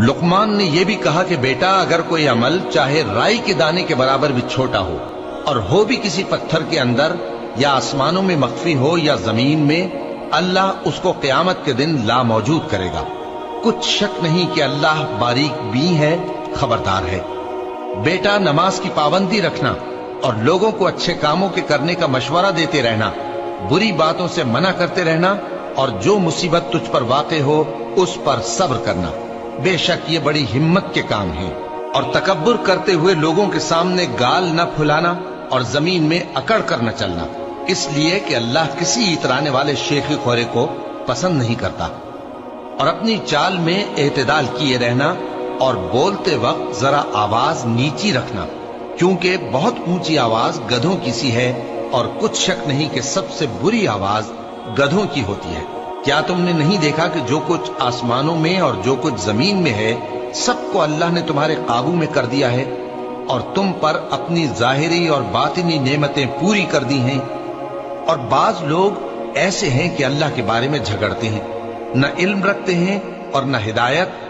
लुकमान ने यह भी कहा कि बेटा, अगर कोई अमल चाहे राई के दाने के बराबर भी छोटा हो और हो भी किसी पत्थर के अंदर या आसमानों में मख्फी हो या जमीन में, अल्लाह उसको क़यामत के दिन ला मौजूद करेगा। कुछ शक नहीं कि अल्लाह बारीक बीन है, खबरदार है। बेटा, नमाज की पाबंदी रखना और लोगों को अच्छे कामों के करने का मशवरा देते रहना, बुरी बातों से मना करते रहना और जो मुसीबत तुझ पर वाक़े हो उस पर सब्र करना। बेशक ये बड़ी हिम्मत के काम हैं। और तकब्बुर करते हुए लोगों के सामने गाल न फुलाना और जमीन में अकड़ कर न चलना, इसलिए कि अल्लाह किसी इतराने वाले शेखी खोरे को पसंद नहीं करता। और अपनी चाल में एतदाल किए रहना और बोलते वक्त जरा आवाज नीची रखना, क्योंकि बहुत ऊंची आवाज गधों की सी है और कुछ शक नहीं कि सबसे बुरी आवाज गधों की होती है। क्या तुमने नहीं देखा कि जो कुछ आसमानों में और जो कुछ जमीन में है, सबको अल्लाह ने तुम्हारे काबू में कर दिया है और तुम पर अपनी जाहिरी और बातिनी नेमतें पूरी कर दी हैं। और बाज लोग ऐसे हैं कि अल्लाह के बारे में झगड़ते हैं, न इल्म रखते हैं और न हिदायत